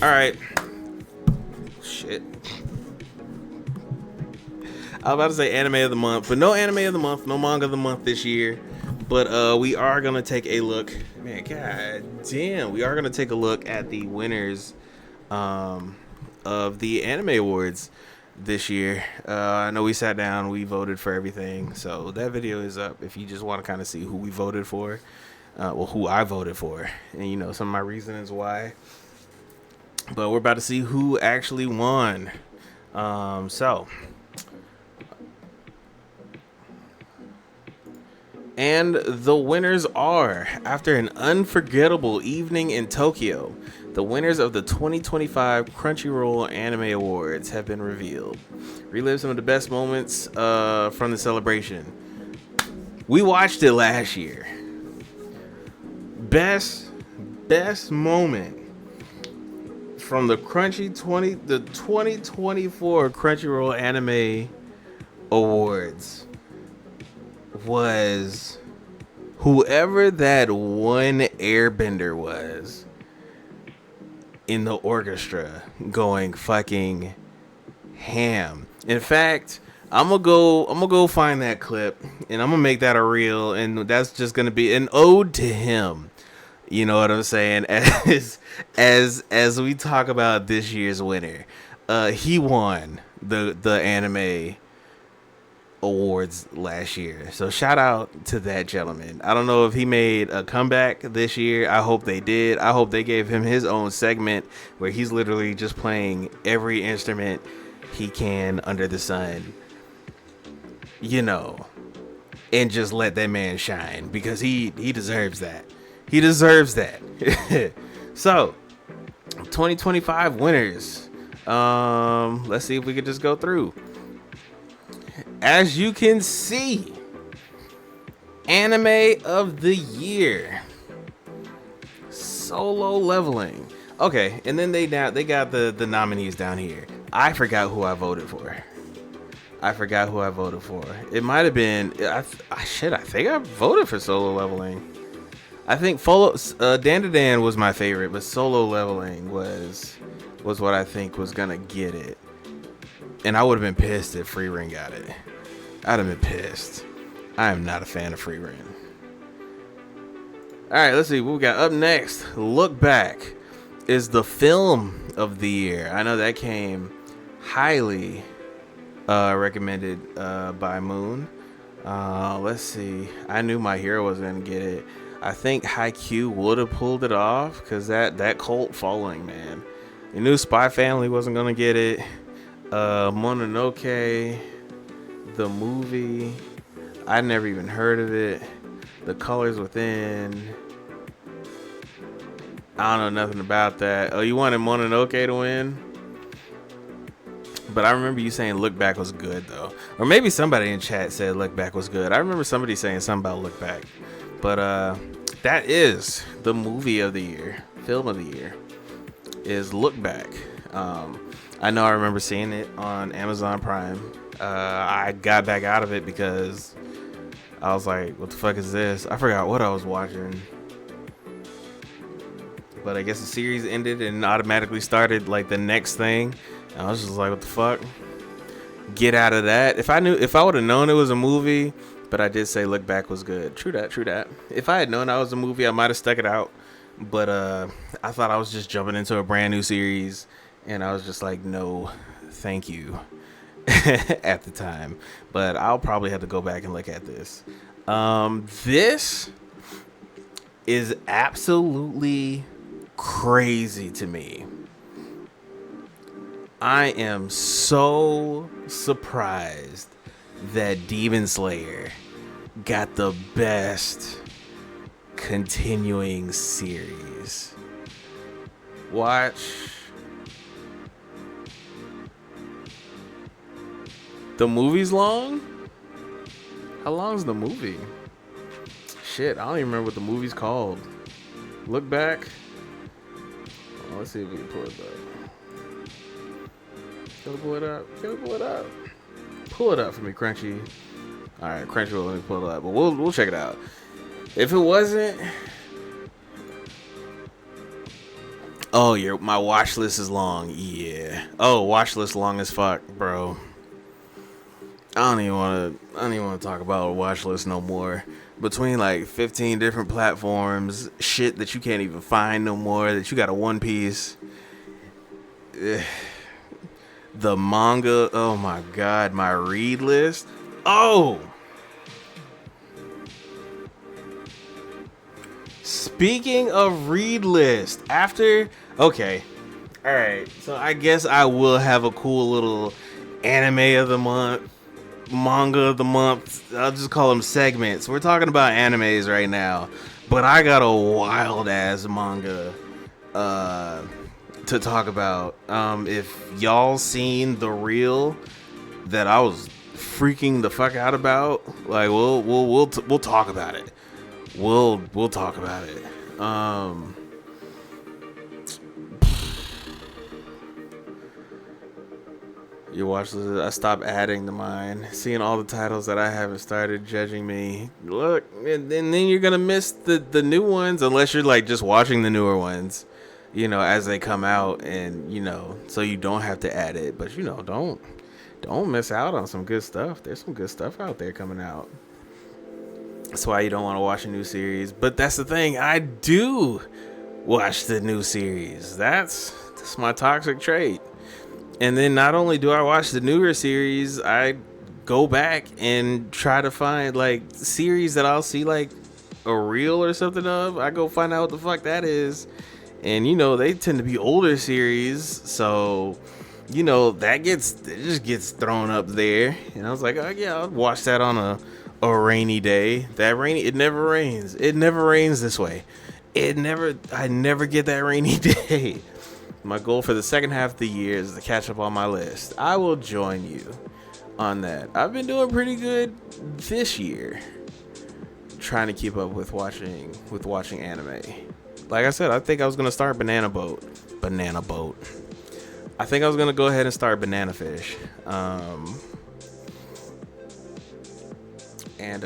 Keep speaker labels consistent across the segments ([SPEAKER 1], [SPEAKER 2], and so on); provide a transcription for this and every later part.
[SPEAKER 1] All right. Shit. I was about to say anime of the month, but no anime of the month, no manga of the month this year. But we are gonna take a look. Man, god damn, we are gonna take a look at the winners of the anime awards this year. I know we sat down, we voted for everything, so that video is up if you just want to kind of see who we voted for. Well, who I voted for, and you know some of my reasons why. But we're about to see who actually won. So. And the winners are, after an unforgettable evening in Tokyo, the winners of the 2025 Crunchyroll Anime Awards have been revealed. Relive some of the best moments from the celebration. We watched it last year. Best moment from the 2024 Crunchyroll Anime Awards was whoever that one airbender was in the orchestra going fucking ham. In fact, I'm gonna go find that clip and I'm gonna make that a reel, and that's just gonna be an ode to him. You know what I'm saying? As we talk about this year's winner, he won the anime awards last year. So shout out to that gentleman. I don't know if he made a comeback this year. I hope they did. I hope they gave him his own segment where he's literally just playing every instrument he can under the sun. You know, and just let that man shine because he deserves that. He deserves that. So, 2025 winners. Let's see if we could just go through. As you can see, anime of the year, Solo Leveling. Okay, and then they got the nominees down here. I forgot who I voted for. It might have been I think I voted for Solo Leveling. I think Dandadan was my favorite, but Solo Leveling was what I think was gonna get it. And I would have been pissed if Frieren got it. I'd have been pissed. I am not a fan of Frieren. Alright, let's see what we got up next. Look Back is the film of the year. I know that came highly recommended by Moon. Let's see. I knew My Hero was going to get it. I think Haikyuu would have pulled it off because that cult following, man. You knew Spy Family wasn't going to get it. Mononoke, the movie, I never even heard of it. The Colors Within, I don't know nothing about that. Oh, you wanted Mononoke to win? But I remember you saying Look Back was good though, or maybe somebody in chat said Look Back was good. I remember somebody saying something about Look Back. But that is the movie of the year, film of the year is Look Back. I know I remember seeing it on Amazon Prime. I got back out of it because I was like, what the fuck is this? I forgot what I was watching. But I guess the series ended and automatically started like the next thing. And I was just like, what the fuck? Get out of that. If I would have known it was a movie, but I did say Look Back was good. True that. If I had known that was a movie, I might have stuck it out. But I thought I was just jumping into a brand new series. And I was just like, no, thank you. At the time. But I'll probably have to go back and look at this. This is absolutely crazy to me. I am so surprised that Demon Slayer got the best continuing series. Watch. The movie's long? How long is the movie? Shit, I don't even remember what the movie's called. Look Back. Oh, let's see if we can pull it up. Can we pull it up? Pull it up for me, Crunchy. Alright, Crunchyroll, let me pull it up. But we'll check it out. If it wasn't... Oh, my watch list is long. Yeah. Oh, watch list long as fuck, bro. I don't even want to talk about a watch list no more. Between like 15 different platforms, shit that you can't even find no more, that you got a One Piece. The manga, oh my god, my read list. Oh, speaking of read list, okay, all right. So I guess I will have a cool little anime of the month, manga of the month. I'll just call them segments. We're talking about animes right now, but I got a wild ass manga uh, to talk about. If y'all seen the reel that I was freaking the fuck out about, like we'll talk about it. We'll talk about it. You watch this. I stopped adding to mine, seeing all the titles that I haven't started judging me. Look, and then you're gonna miss the new ones unless you're like just watching the newer ones, as they come out, and so you don't have to add it. But don't miss out on some good stuff. There's some good stuff out there coming out. That's why you don't want to watch a new series. But that's the thing. I do watch the new series. That's my toxic trait. And then not only do I watch the newer series, I go back and try to find like series that I'll see like a reel or something of. I go find out what the fuck that is. And they tend to be older series, so it just gets thrown up there. And I was like, oh yeah, I'll watch that on a rainy day. It never rains. It never rains this way. I never get that rainy day. My goal for the second half of the year is to catch up on my list. I will join you on that. I've been doing pretty good this year, trying to keep up with watching anime. Like I said, I think I was gonna start Banana Boat. I think I was gonna go ahead and start Banana Fish. And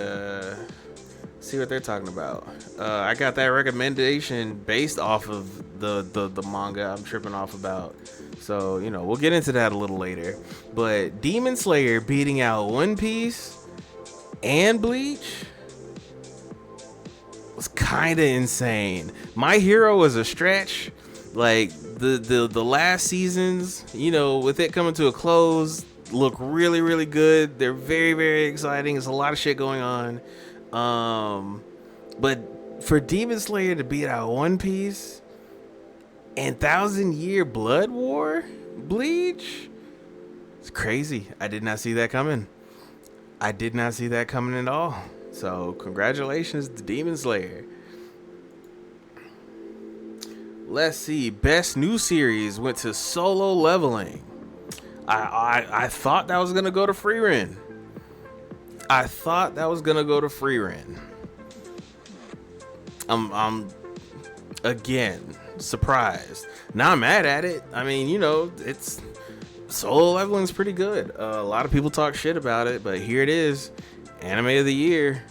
[SPEAKER 1] see what they're talking about. I got that recommendation based off of the manga I'm tripping off about. So, we'll get into that a little later. But Demon Slayer beating out One Piece and Bleach was kind of insane. My Hero was a stretch. Like the last seasons, with it coming to a close, look really, really good. They're very, very exciting. There's a lot of shit going on. But for Demon Slayer to beat out One Piece and 1,000-Year Blood War Bleach, it's crazy. I did not see that coming. At all. So congratulations to Demon Slayer. Let's see. Best new series went to Solo Leveling. I thought that was gonna go to Frieren. I'm again surprised. Not mad at it. I mean, it's Solo Leveling's pretty good. A lot of people talk shit about it, but here it is, anime of the year,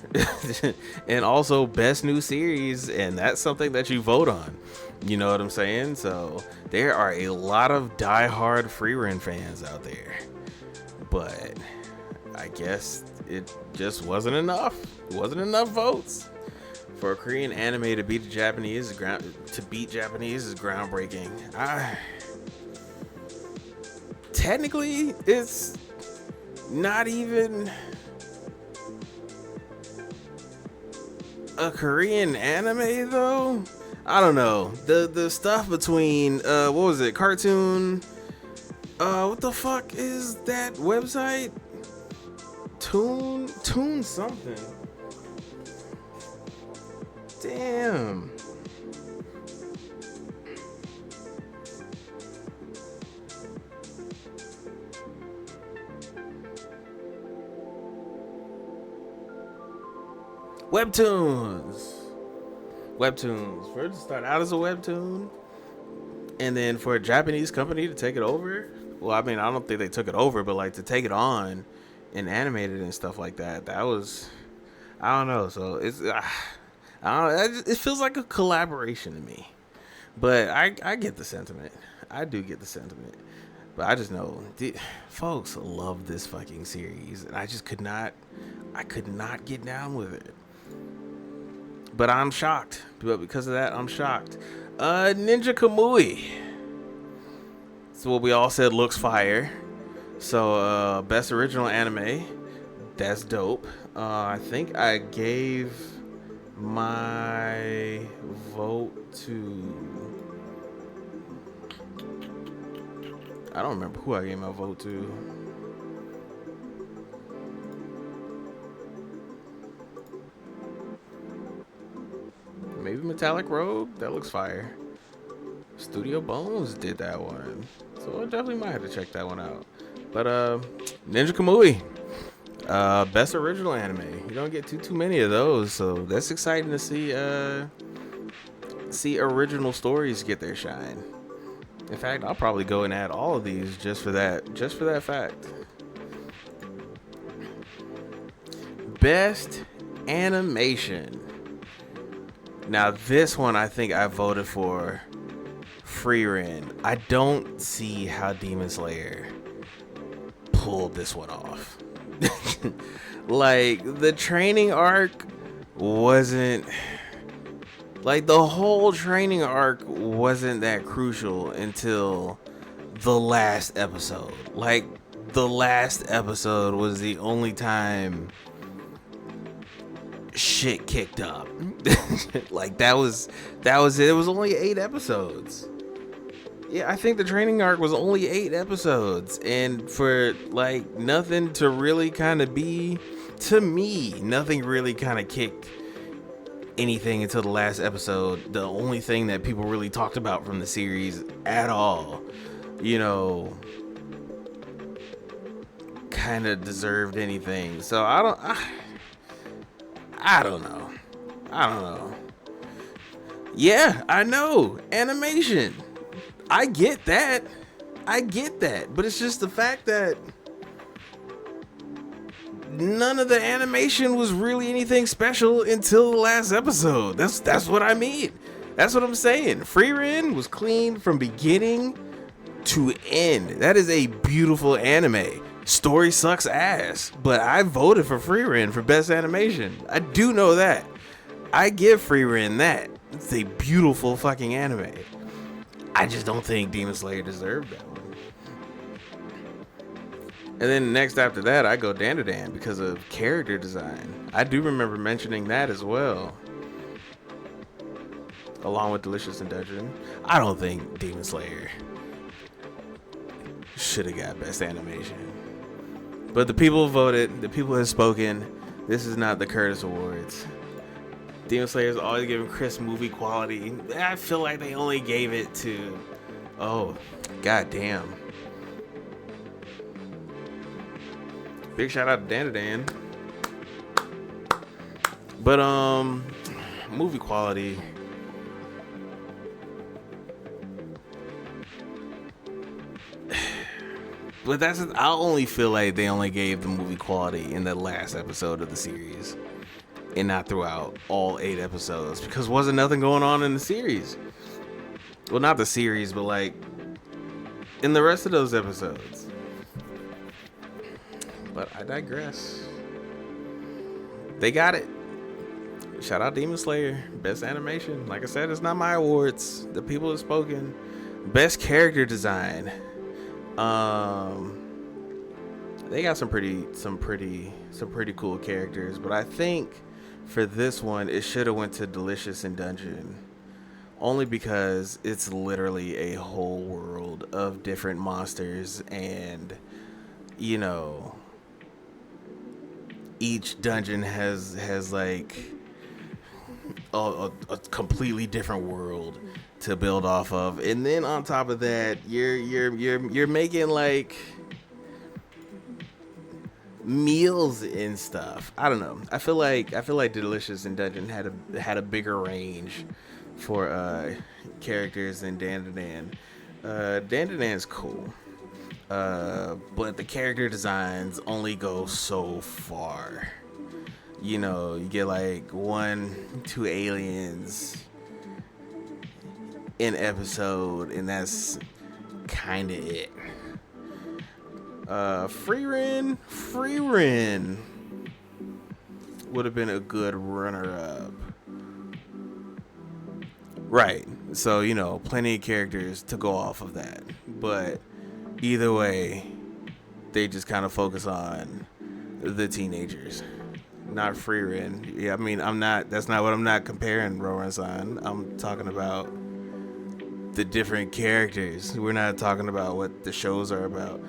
[SPEAKER 1] and also best new series, and that's something that you vote on. You know what I'm saying? So there are a lot of diehard Frieren fans out there, but I guess it just wasn't enough. It wasn't enough votes for a Korean anime to beat Japanese. is groundbreaking. Technically, it's not even a Korean anime though. I don't know. The stuff between what was it? Cartoon. What the fuck is that website? Toon something. Damn. Webtoons. For it to start out as a webtoon, and then for a Japanese company to take it over. Well, I mean, I don't think they took it over, but like to take it on and animate it and stuff like that. That was, I don't know. So it's, I don't know. It feels like a collaboration to me. But I get the sentiment. I do get the sentiment. But I just know folks love this fucking series, and I could not get down with it. But I'm shocked. But because of that, I'm shocked. Ninja Kamui. So what we all said looks fire. So best original anime. That's dope. I think I gave my vote to. I don't remember who I gave my vote to. Maybe Metallic Rogue? That looks fire. Studio Bones did that one. So I definitely might have to check that one out. But Ninja Kamui. Best original anime. You don't get too many of those, so that's exciting to see original stories get their shine. In fact, I'll probably go and add all of these just for that fact. Best animation. Now this one I think I voted for Frieren. I don't see how Demon Slayer pulled this one off. Like the training arc wasn't like the whole training arc wasn't that crucial until the last episode. Like the last episode was the only time shit kicked up. Like that was it. It was only 8 episodes. Yeah, I think the training arc was only 8 episodes, and for like nothing to really kind of be, to me, nothing really kind of kicked anything until the last episode. The only thing that people really talked about from the series at all, you know, kind of deserved anything. So I don't know. Yeah, I know. Animation. I get that. But it's just the fact that none of the animation was really anything special until the last episode. That's what I mean. That's what I'm saying. Frieren was clean from beginning to end. That is a beautiful anime. Story sucks ass, but I voted for Frieren for best animation. I do know that. I give Frieren that. It's a beautiful fucking anime. I just don't think Demon Slayer deserved that one. And then next after that, I go Dandadan because of character design. I do remember mentioning that as well. Along with Delicious in Dungeon. I don't think Demon Slayer should have got best animation. But the people voted, the people have spoken. This is not the Curtis Awards. Demon Slayer's always giving Chris movie quality. I feel like they only gave it to, oh, goddamn. Big shout out to Dandadan. But movie quality. But I only feel like they only gave the movie quality in the last episode of the series, and not throughout all 8 episodes, because wasn't nothing going on in the series. Well, not the series, but like in the rest of those episodes. But I digress. They got it. Shout out Demon Slayer. Best animation. Like I said, it's not my awards. The people have spoken. Best character design. They got some pretty cool characters, but I think for this one it should have went to Delicious in Dungeon, only because it's literally a whole world of different monsters, and you know, each dungeon has like a completely different world to build off of, and then on top of that, you're making like meals and stuff. I don't know. I feel like Delicious in Dungeon had a bigger range for characters than Dandadan. Dandadan's cool, but the character designs only go so far. You know, you get like 1-2 aliens an episode, and that's kind of it. Free Ren would have been a good runner-up. Right. So, plenty of characters to go off of that. But either way, they just kind of focus on the teenagers. Not Free-Ren. Yeah, I mean, that's not what I'm not comparing Roran-san. I'm talking about the different characters. We're not talking about what the shows are about.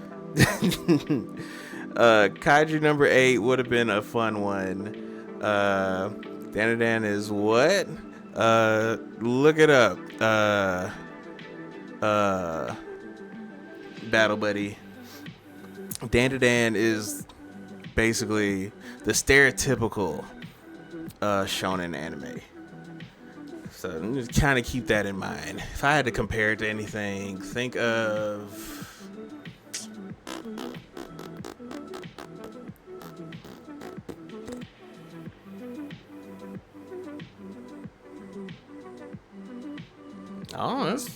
[SPEAKER 1] Kaiju number 8 would have been a fun one. Danadan is what? Look it up. Battle Buddy. Dandadan is basically the stereotypical shonen anime. So just kind of keep that in mind. If I had to compare it to anything, think of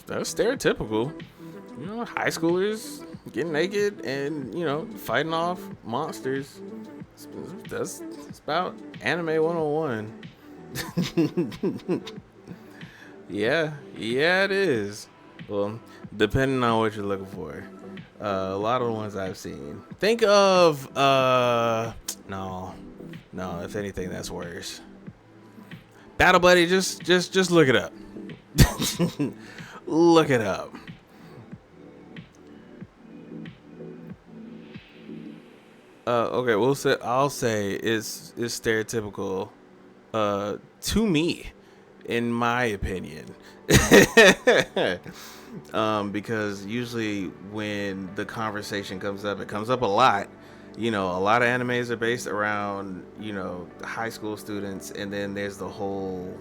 [SPEAKER 1] that's stereotypical. High schoolers getting naked and fighting off monsters. It's about anime 101. Yeah, it is. Well, depending on what you're looking for. A lot of the ones I've seen. Think of no. If anything, that's worse. Battle Buddy, just look it up. Look it up. Okay, I'll say it's stereotypical to me, in my opinion. Because usually when the conversation comes up, it comes up a lot. A lot of animes are based around, high school students, and then there's the whole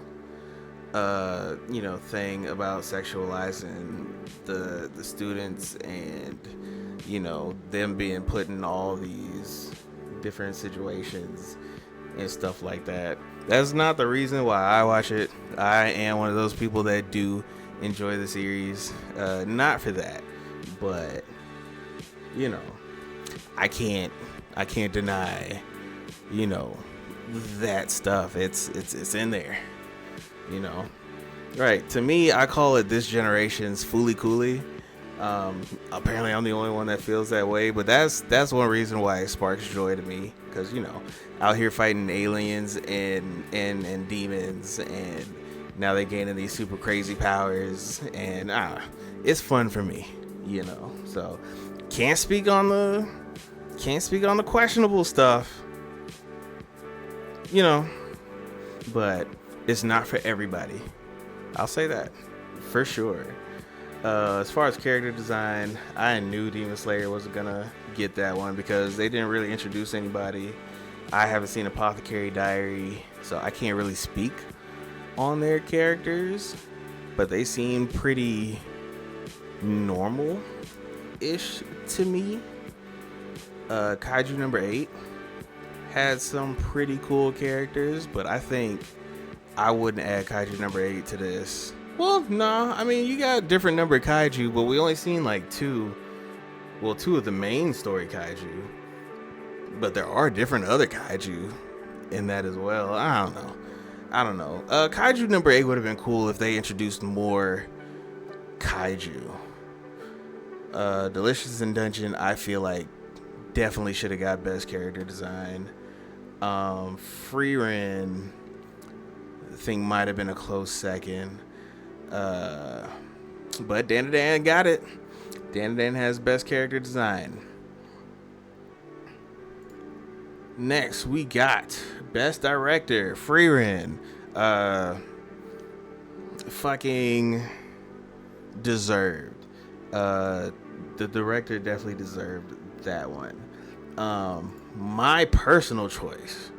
[SPEAKER 1] thing about sexualizing the students and them being put in all these different situations and stuff like that. That's not the reason why I watch it. I am one of those people that do enjoy the series, not for that, but I can't deny that stuff. It's in there. Right. To me, I call it this generation's Fooly Cooly. Apparently I'm the only one that feels that way, but that's one reason why it sparks joy to me, because out here fighting aliens and demons, and now they're gaining these super crazy powers, and it's fun for me, so can't speak on the questionable stuff, but it's not for everybody. I'll say that for sure. As far as character design, I knew Demon Slayer wasn't gonna get that one because they didn't really introduce anybody. I haven't seen Apothecary Diary, so I can't really speak on their characters, but they seem pretty normal-ish to me. Kaiju number 8 had some pretty cool characters, but I think I wouldn't add Kaiju number 8 to this. Well, nah, I mean, you got a different number of kaiju, but we only seen like two of the main story kaiju. But there are different other kaiju in that as well. I don't know. Kaiju number 8 would have been cool if they introduced more kaiju. Delicious in Dungeon, I feel like definitely should have got best character design. Free-Ren, I think might have been a close second. But Dandadan got it. Dandadan has best character design. Next, we got best director, Free-Ren. Fucking deserved. The director definitely deserved that one. My personal choice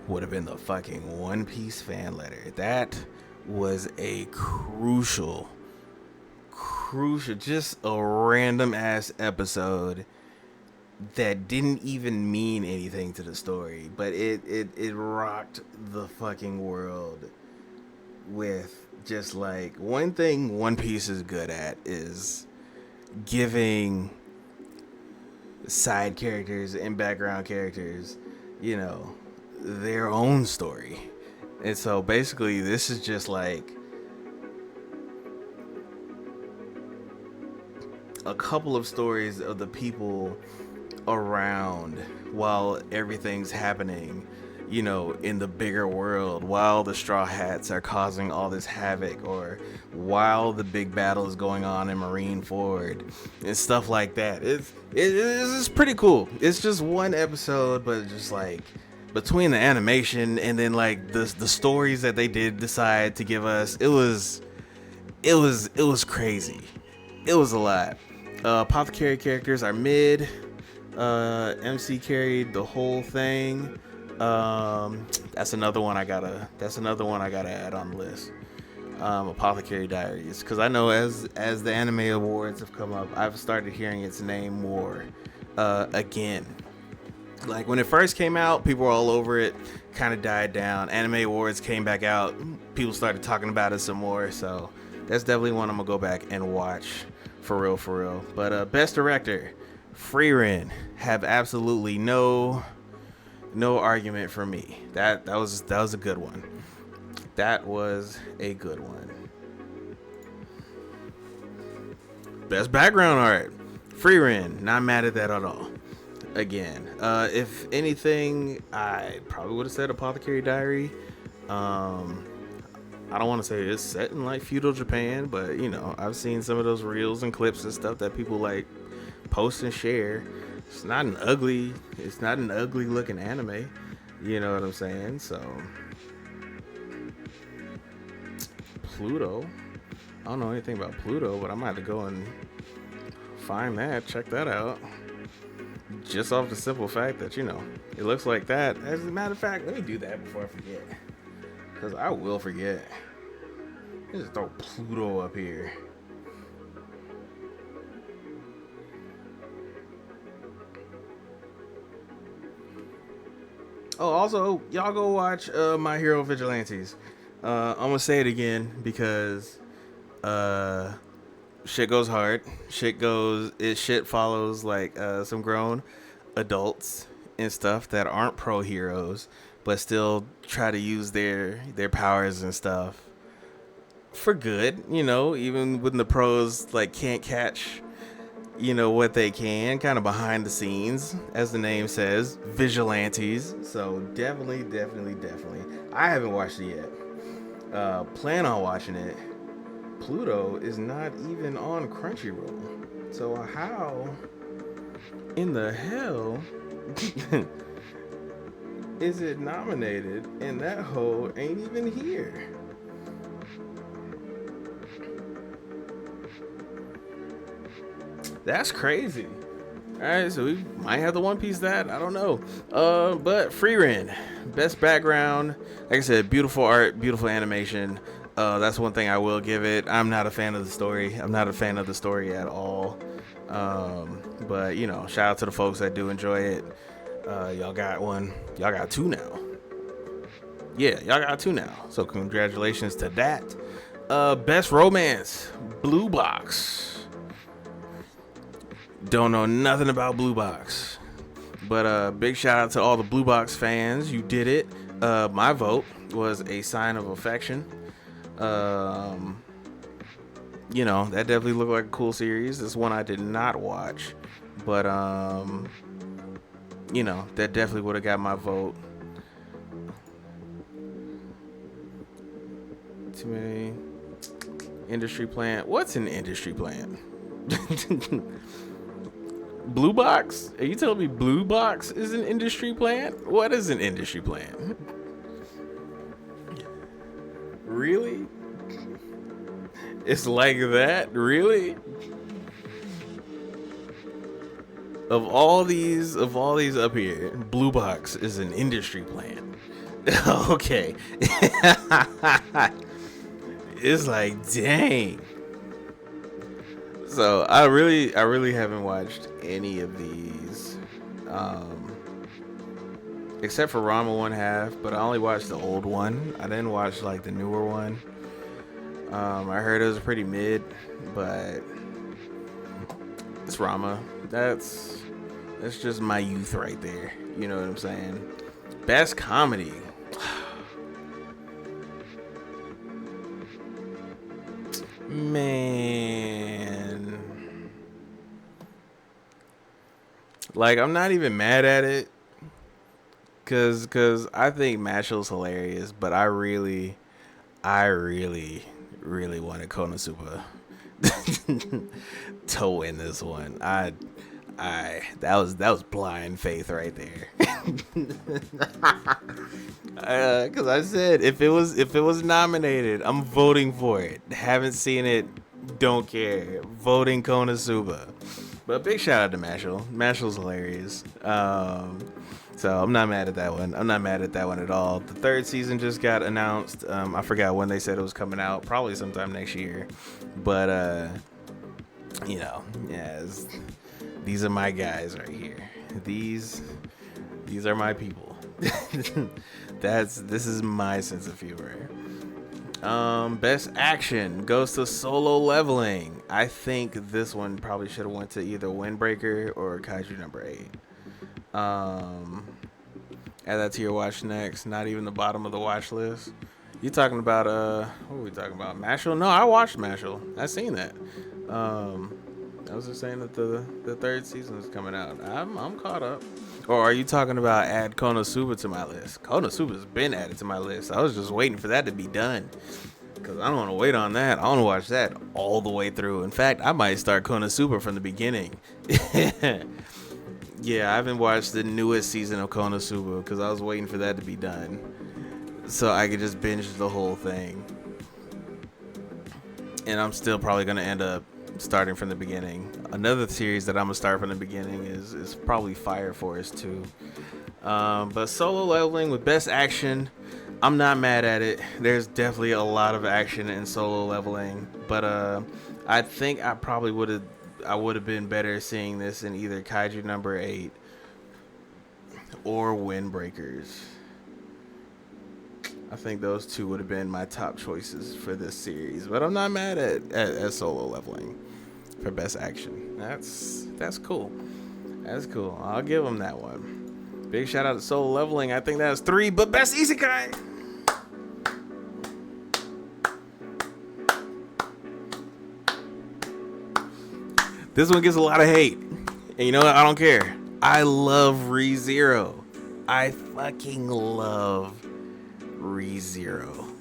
[SPEAKER 1] would have been the fucking One Piece fan letter. That was a crucial, just a random ass episode that didn't even mean anything to the story, but it rocked the fucking world with just like one thing One Piece is good at is giving side characters and background characters, you know, their own story. And so basically this is just like a couple of stories of the people around while everything's happening, you know, in the bigger world, while the Straw Hats are causing all this havoc, or while the big battle is going on in Marineford and stuff like that. It's pretty cool. It's just one episode, but just like between the animation and then like the stories that they did decide to give us, it was crazy. It was a lot. Apothecary characters are mid. MC carried the whole thing. That's another one I gotta add on the list. Apothecary Diaries, because I know as the anime awards have come up, I've started hearing its name more again. Like when it first came out, people were all over it, kind of died down. Anime awards came back out, people started talking about it some more, so that's definitely one I'm gonna go back and watch for real. But best director, Frieren, have absolutely no argument for me. That was a good one. That was a good one. Best background art, Frieren, not mad at that at all. Again, if anything, I probably would have said Apothecary Diary. I don't want to say it's set in like feudal Japan, but you know, I've seen some of those reels and clips and stuff that people like post and share. It's not an ugly looking anime. You know what I'm saying? So Pluto. I don't know anything about Pluto, but I might have to go and find that, check that out. Just off the simple fact that, you know, it looks like that. As a matter of fact, let me do that before I forget. Because I will forget. Just throw Pluto up here. Oh, also, y'all go watch My Hero Vigilantes. I'm gonna say it again because shit goes hard. Shit follows like some grown adults and stuff that aren't pro heroes, but still try to use their powers and stuff for good. You know, even when the pros like can't catch, you know, what they can, kind of behind the scenes, as the name says, vigilantes. So definitely. I haven't watched it yet. Plan on watching it. Pluto is not even on Crunchyroll. So how in the hell is it nominated and that hoe ain't even here? That's crazy. Alright, so we might have the One Piece that. I don't know. But Frieren, best background. Like I said, beautiful art, beautiful animation. That's one thing I will give it. I'm not a fan of the story. I'm not a fan of the story at all. But, you know, shout out to the folks that do enjoy it. Y'all got one. Y'all got two now. Yeah, y'all got two now. So congratulations to that. Best romance, Blue Box. Don't know nothing about Blue Box. But big shout out to all the Blue Box fans. You did it. My vote was A Sign of Affection. You know, that definitely looked like a cool series. This one I did not watch, but you know, that definitely would have got my vote. Too many industry plant. What's an industry plant? Blue Box? Are you telling me Blue Box is an industry plant? What is an industry plant? Really? It's like that? Really? Of all these up here, Blue Box is an industry plant. Okay. It's like, dang. So I really haven't watched any of these, except for Rama 1/2. But I only watched the old one. I didn't watch like the newer one. I heard it was pretty mid, but it's Rama. That's just my youth right there. You know what I'm saying? Best comedy. Man. Like, I'm not even mad at it. Cause I think Mashl's hilarious, but I really wanted Konosuba to win this one. That was blind faith right there. Cause I said if it was nominated, I'm voting for it. Haven't seen it, don't care. Voting Konosuba. But big shout out to Mashal. Mashal's hilarious. So I'm not mad at that one. I'm not mad at that one at all. The third season just got announced. I forgot when they said it was coming out. Probably sometime next year. But these are my guys right here. These are my people. This is my sense of humor. Best action goes to Solo Leveling. I think this one probably should have went to either Windbreaker or Kaiju number 8. Add that to your watch next. Not even the bottom of the watch list. You talking about what are we talking about? Mashal? No, I watched Mashal. I seen that. I was just saying that the third season is coming out. I'm caught up. Or are you talking about add Konosuba to my list? Konosuba's been added to my list. I was just waiting for that to be done. Because I don't want to wait on that. I want to watch that all the way through. In fact, I might start Konosuba from the beginning. Yeah, I haven't watched the newest season of Konosuba because I was waiting for that to be done. So I could just binge the whole thing. And I'm still probably going to end up starting from the beginning. Another series that I'm going to start from the beginning is probably Fire Force 2. But Solo Leveling with best action, I'm not mad at it. There's definitely a lot of action in Solo Leveling. But I think I probably would have been better seeing this in either Kaiju number 8 or Windbreakers. I think those two would have been my top choices for this series. But I'm not mad at Solo Leveling for best action. That's cool. That's cool. I'll give them that one. Big shout out to Solo Leveling. I think that's 3. But best Isekai. This one gets a lot of hate. And you know what? I don't care. I love ReZero. I fucking love ReZero.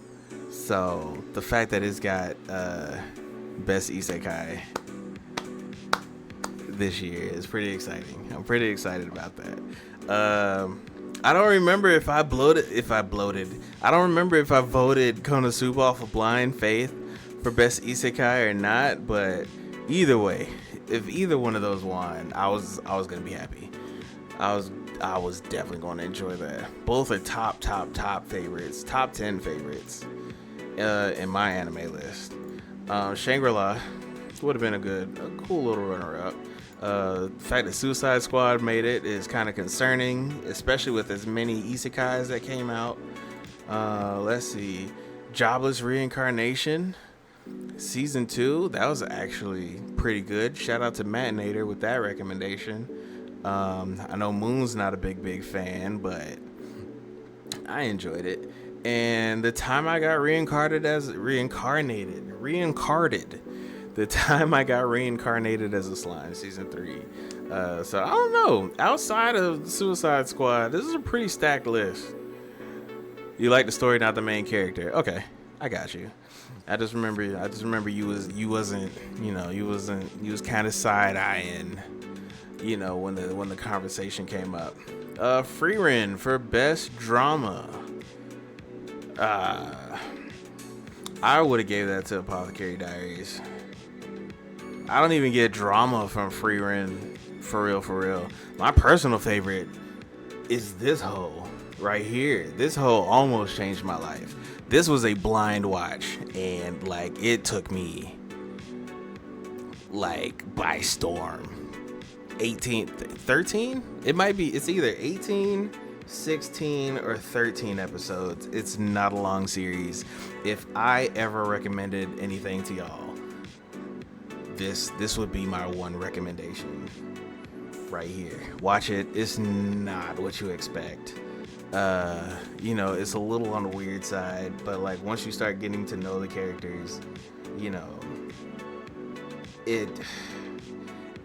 [SPEAKER 1] So the fact that it's got best Isekai this year is pretty exciting. I'm pretty excited about that. I don't remember if I bloated. I don't remember if I voted Konosuba off of blind faith for best Isekai or not. But either way, if either one of those won, I was gonna be happy. I was definitely going to enjoy that. Both are top favorites, top 10 favorites in my anime list. Shangri-La would have been a cool little runner-up. The fact that Suicide Squad made it is kind of concerning, especially with as many isekais that came out. Let's see, Jobless Reincarnation Season 2, that was actually pretty good. Shout out to Matinator with that recommendation. I know Moon's not a big fan, but I enjoyed it. And the time I got reincarnated, the time I got reincarnated as a slime, season 3. So I don't know. Outside of Suicide Squad, this is a pretty stacked list. You like the story, not the main character. Okay, I got you. I just remember you was kind of side eyeing, when the conversation came up. Frieren for best drama. I would have gave that to Apothecary Diaries. I don't even get drama from Frieren, for real. My personal favorite is this hoe right here. This hoe almost changed my life. This was a blind watch, and it took me by storm. 13? It's either 18 16 or 13 episodes. It's not a long series. If I ever recommended anything to y'all, this would be my one recommendation right here. Watch it. It's not what you expect. It's a little on the weird side, but like once you start getting to know the characters,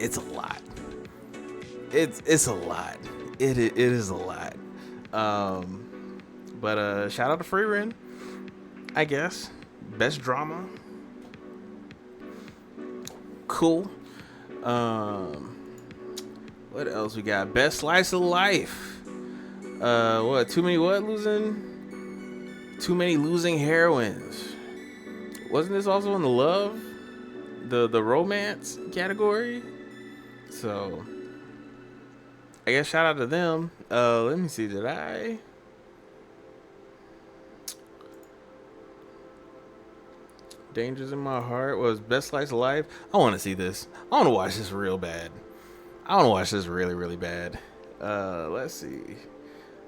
[SPEAKER 1] it's a lot. It's a lot. It is a lot. But shout out to Frieren, I guess. Best drama. Cool. What else we got? Best slice of life. Too many losing heroines. Wasn't this also in the love? The romance category? So I guess shout out to them. Let me see, did I? Dangers in My Heart was best slice of life. I want to see this. I want to watch this real bad. I want to watch this really, really bad. Let's see.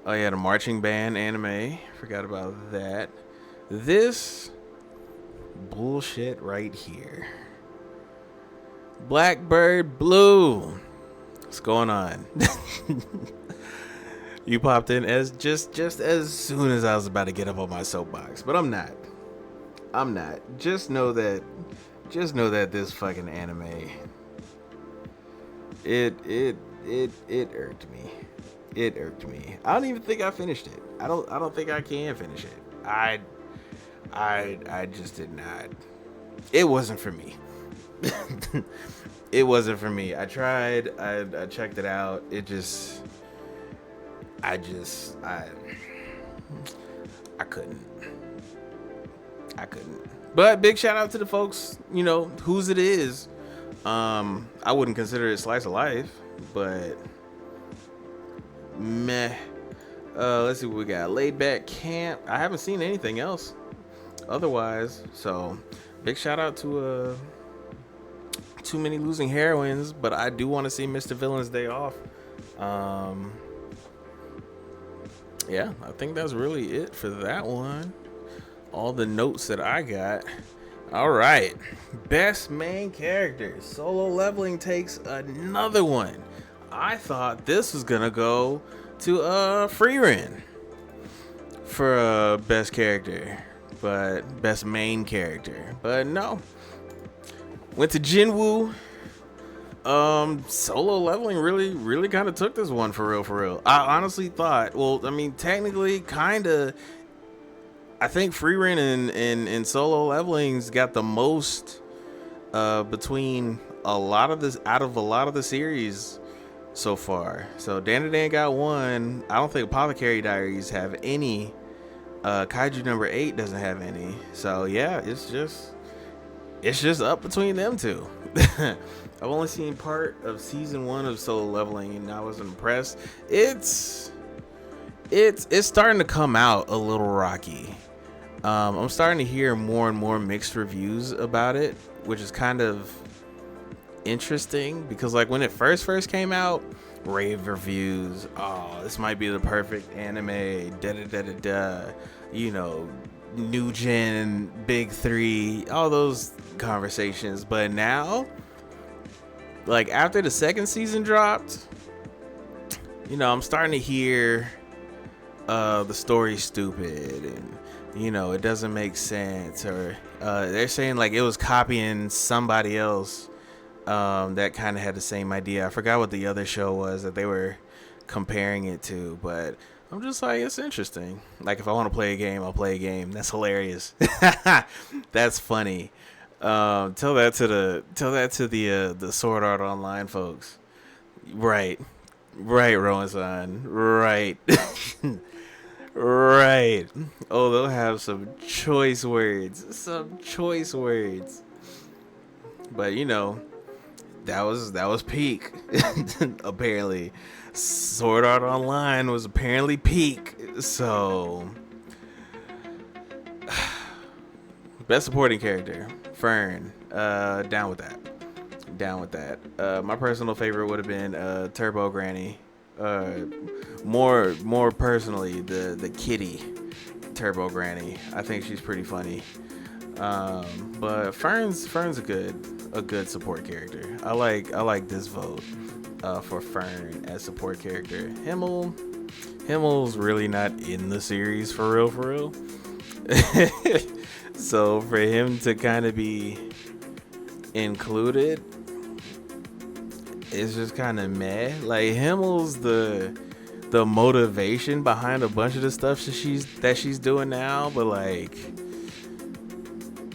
[SPEAKER 1] Oh yeah, the marching band anime. Forgot about that. This bullshit right here. Blackbird Blue. What's going on? You popped in as just as soon as I was about to get up on my soapbox, but I'm not. Just know that this fucking anime, it irked me. It irked me. I don't even think I finished it. I don't think I can finish it. I just did not. It wasn't for me. It wasn't for me. I tried. I checked it out. I couldn't. But big shout out to the folks, whose it is. I wouldn't consider it slice of life, but meh. Let's see what we got. Laid Back Camp. I haven't seen anything else otherwise, so big shout out to Too Many Losing Heroines, but I do want to see Mr. Villain's Day Off. Yeah, I think that's really it for that one. All the notes that I got. All right, best main character. Solo Leveling takes another one. I thought this was gonna go to Frieren for best character, but best main character. But no, went to Jinwoo. Solo Leveling really kind of took this one for real. I honestly thought, technically, kind of. I think Frieren and Solo Leveling's got the most between a lot of the series so far. So Dandadan got one. I don't think Apothecary Diaries have any. Kaiju number 8 doesn't have any. So yeah, it's just up between them two. I've only seen part of season 1 of Solo Leveling and I was impressed. It's starting to come out a little rocky. I'm starting to hear more and more mixed reviews about it, which is kind of interesting because like when it first came out, rave reviews, this might be the perfect anime, new gen, big 3, all those conversations. But now, like after the second season dropped, I'm starting to hear the story's stupid and it doesn't make sense, or they're saying like it was copying somebody else that kind of had the same idea. I forgot what the other show was that they were comparing it to, but I'm just like, it's interesting. Like if I want to play a game, I'll play a game. That's hilarious. That's funny. Tell that to the Sword Art Online folks. Right, Rowan-san. Right. Right. Oh, they'll have some choice words. But that was peak. Apparently, Sword Art Online was apparently peak. So, best supporting character, Fern. Down with that. My personal favorite would have been Turbo Granny. Uh, more personally, the kitty Turbo Granny. I think she's pretty funny. But Fern's a good support character. I like this vote for Fern as support character. Himmel's really not in the series for real, for real. So for him to kind of be included, it's just kind of meh. Like Himmel's the motivation behind a bunch of the stuff that she's doing now, but like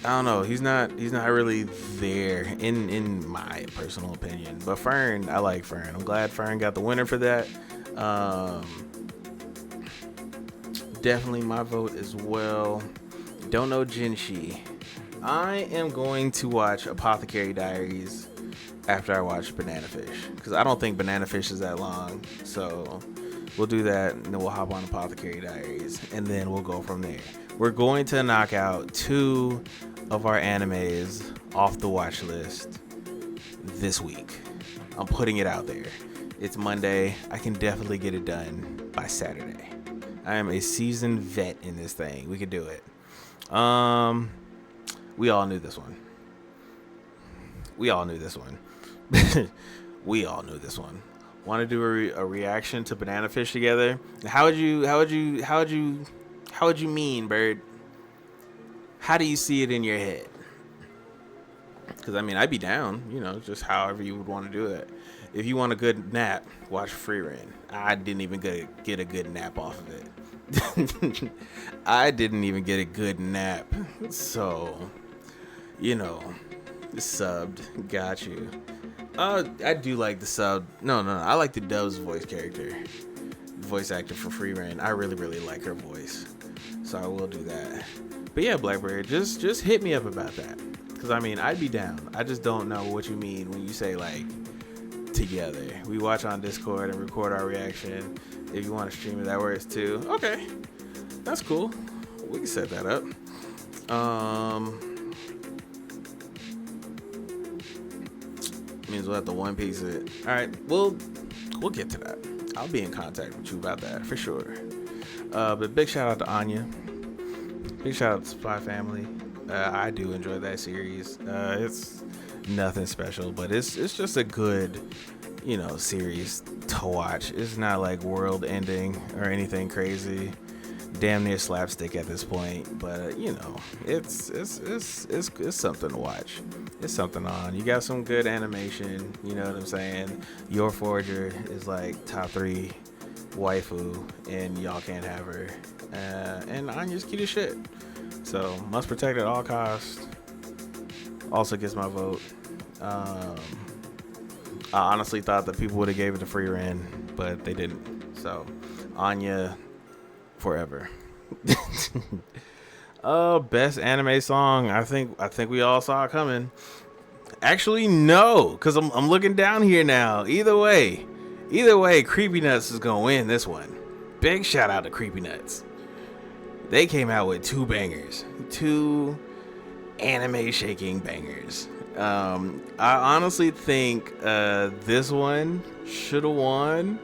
[SPEAKER 1] I don't know, he's not really there in my personal opinion. But Fern, I like Fern. I'm glad Fern got the winner for that. Definitely my vote as well. Don't know Jinshi. I am going to watch Apothecary Diaries after I watch Banana Fish, because I don't think Banana Fish is that long. So we'll do that, and then we'll hop on Apothecary Diaries, and then we'll go from there. We're going to knock out 2 of our animes off the watch list this week. I'm putting it out there. It's Monday. I can definitely get it done by Saturday. I am a seasoned vet in this thing. We could do it. We all knew this one. We all knew this one. Want to do a reaction to Banana Fish together? How would you mean, Bird? How do you see it in your head? Because I mean, I'd be down. Just however you would want to do it. If you want a good nap, watch Free Ren. I didn't even get a good nap off of it. I didn't even get a good nap. So, subbed. Got you. I do like the sub. No. I like the Dove's voice actor for Free Ren. I really, really like her voice. So I will do that. But yeah, Blackbird, just hit me up about that. Because, I mean, I'd be down. I just don't know what you mean when you say, like, together. We watch on Discord and record our reaction. If you want to stream it, that works too. Okay. That's cool. We can set that up. Means we'll have to One Piece it. Alright, we'll get to that. I'll be in contact with you about that for sure. But big shout out to Anya. Big shout out to Spy Family. I do enjoy that series. It's nothing special, but it's just a good, series to watch. It's not like world ending or anything crazy. Damn near slapstick at this point, but it's something to watch. It's something on. You got some good animation. You know what I'm saying? Your Forger is like top 3 waifu, and y'all can't have her. And Anya's cute as shit. So must protect at all costs. Also gets my vote. I honestly thought that people would have gave it to Free Ren, but they didn't. So Anya forever. Best anime song. I think we all saw it coming. Actually, no, because I'm looking down here now. Either way, Creepy Nuts is gonna win this one. Big shout out to Creepy Nuts. They came out with 2 bangers, 2 anime shaking bangers. I honestly think this one should have won.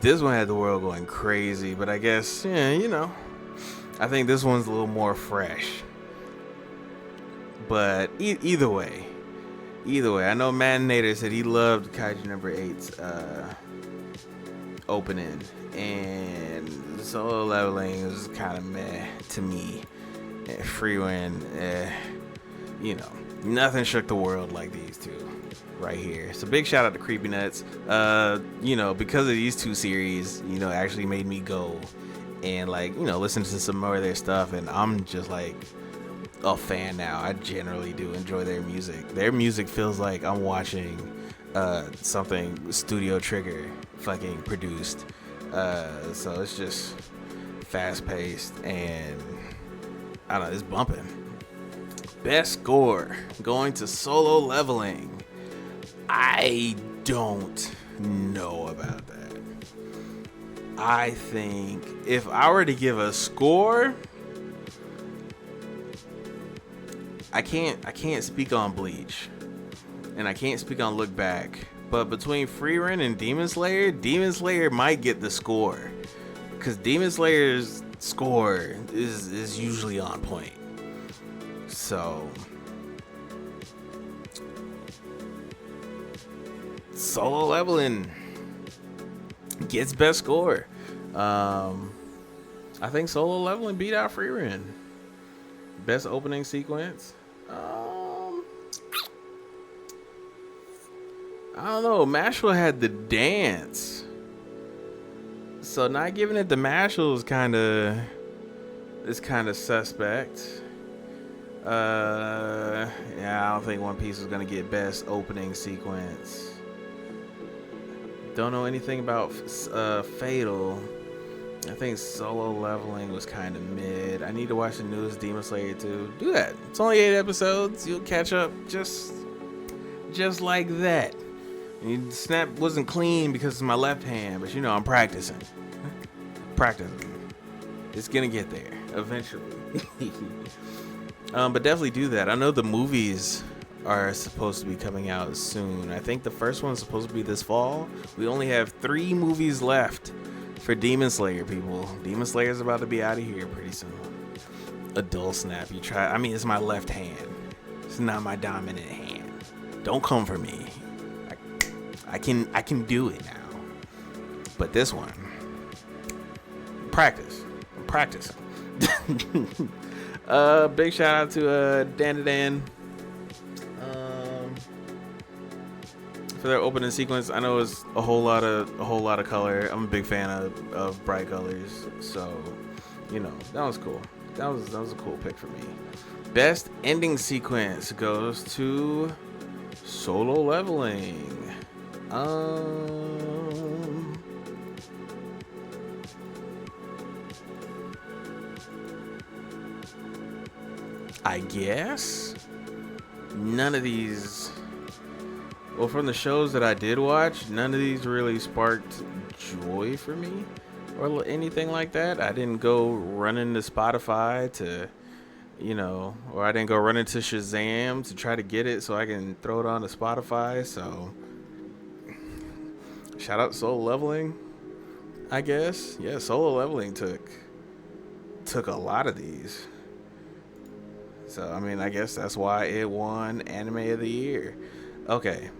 [SPEAKER 1] This one had the world going crazy, but I guess, I think this one's a little more fresh. But either way, I know Madinator said he loved Kaiju number 8's opening, and Solo Leveling was kind of meh to me. Free Ren, nothing shook the world like these 2 right here. So big shout out to Creepy Nuts. Because of these 2 series, actually made me go and listen to some more of their stuff, and I'm just like a fan now. I generally do enjoy their music. Their music feels like I'm watching something Studio Trigger fucking produced. So it's just fast paced, and I don't know, it's bumping. Best score going to Solo Leveling. I don't know about that. I think if I were to give a score, I can't speak on Bleach, and I can't speak on Look Back, But between Frieren and Demon Slayer might get the score, because Demon Slayer's score is usually on point. So Solo Leveling gets best score. I think Solo Leveling beat out Frieren. Best opening sequence. I don't know. Mashal had the dance, so not giving it to Mashal is kind of suspect. Yeah, I don't think One Piece is gonna get best opening sequence. Don't know anything about Fatal. I think Solo Leveling was kind of mid. I need to watch the newest Demon Slayer too. Do that. It's only 8 episodes. You'll catch up just like that. And snap wasn't clean because it's my left hand, but you know I'm practicing. It's gonna get there eventually. But definitely do that. I know the movies are supposed to be coming out soon. I think the first one's supposed to be this fall. We only have 3 movies left for Demon Slayer, people. Demon Slayer's about to be out of here pretty soon. Adult Snap, you try. I mean, it's my left hand. It's not my dominant hand. Don't come for me. I can do it now. But this one, practice. Big shout out to Dan for their opening sequence. I know it's a whole lot of color. I'm a big fan of bright colors, so you know that was cool. That was a cool pick for me. Best ending sequence goes to Solo Leveling. I guess none of these. Well, from the shows that I did watch, none of these really sparked joy for me or anything like that. I didn't go running to Spotify to, or I didn't go running to Shazam to try to get it so I can throw it on to Spotify. So, shout out to Solo Leveling, I guess. Yeah, Solo Leveling took a lot of these. So, I mean, I guess that's why it won Anime of the Year. Okay.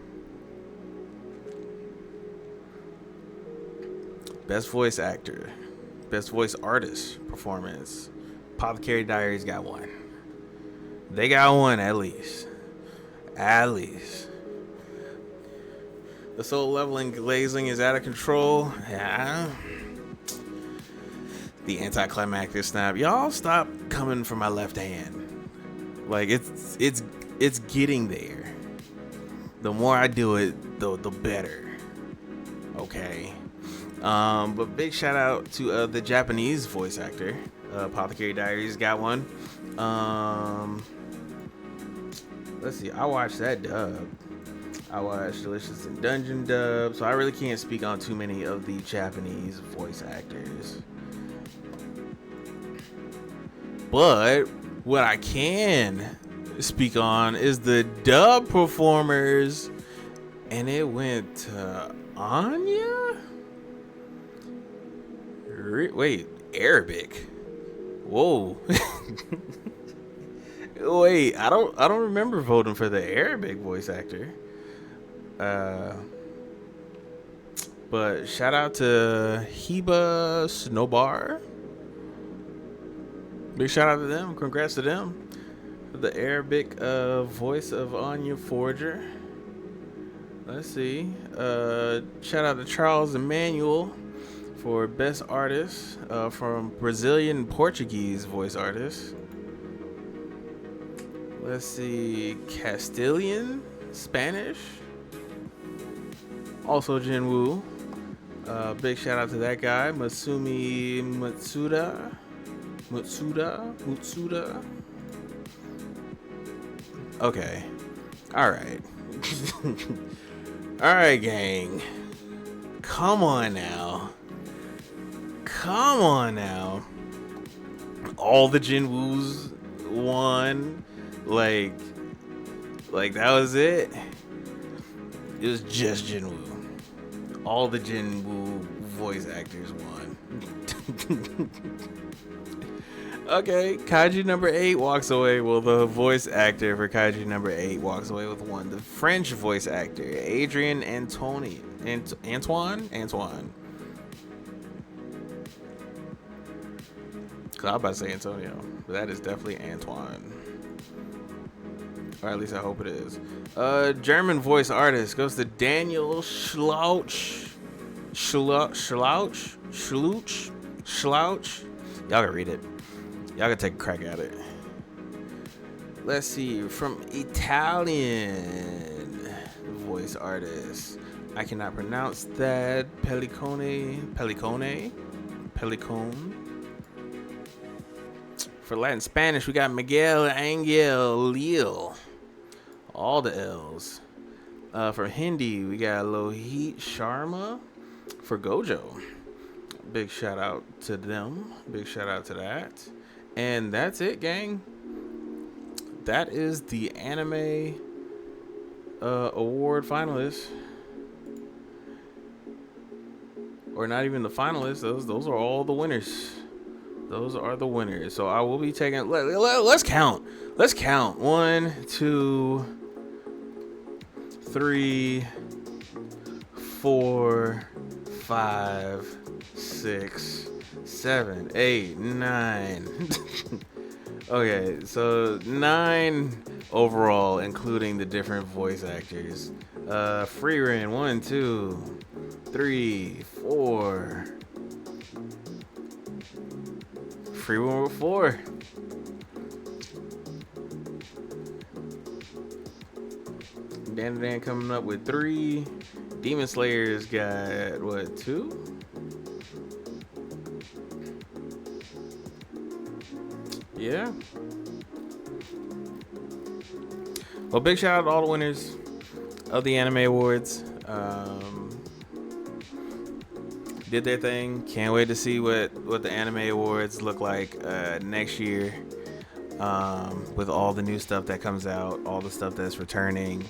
[SPEAKER 1] Best voice actor. Best voice artist performance. Apothecary Diaries got one. They got one at least. At least. The Solo Leveling glazing is out of control. Yeah. The anticlimactic snap. Y'all stop coming for my left hand. Like it's getting there. The more I do it, the better. Okay. But big shout out to the Japanese voice actor. Apothecary Diaries got one. Let's see. I watched that dub. I watched Delicious in Dungeon dub, so I really can't speak on too many of the Japanese voice actors. But what I can speak on is the dub performers, and it went to Anya? Wait, Arabic. Whoa. Wait, I don't remember voting for the Arabic voice actor. But shout out to Heba Snowbar. Big shout out to them. Congrats to them. The Arabic voice of Anya Forger. Let's see. Shout out to Charles Emmanuel for best artist from Brazilian Portuguese voice artist. Let's see. Castilian Spanish. Also Jin Woo. Big shout out to that guy. Masumi Matsuda. Okay. Alright. Alright, gang. Come on now. All the Jin Woos won. Like that was it. It was just Jinwoo. All the Jinwoo voice actors won. Okay, Kaiju number 8 walks away. Well, the voice actor for Kaiju number 8 walks away with one. The French voice actor, Adrien Antoine. Antoine? Cause I was about to say Antonio, but that is definitely Antoine. Or at least I hope it is. German voice artist goes to Daniel Schlouch. Y'all can read it. Y'all can take a crack at it. Let's see. From Italian voice artist. I cannot pronounce that. Pellicone. For Latin Spanish, we got Miguel Angel Lil. All the L's. For Hindi, we got Lohit Sharma. For Gojo. Big shout out to them. Big shout out to that. And that's it, gang. That is the anime award finalists. Or not even the finalists. Those are all the winners. Those are the winners. So I will be taking. Let's count. Let's count. 1, 2, 3, 4, 5, 6, 7, 8, 9. Okay, so 9 overall, including the different voice actors. Frieren, 1, 2, 3, 4. Frieren with 4. Dan coming up with 3. Demon Slayer's got what, 2? Yeah. Well, big shout out to all the winners of the Anime Awards. Did their thing. Can't wait to see what the Anime Awards look like next year. With all the new stuff that comes out, all the stuff that's returning.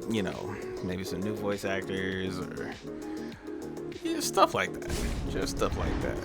[SPEAKER 1] You know, maybe some new voice actors or stuff like that. Just stuff like that.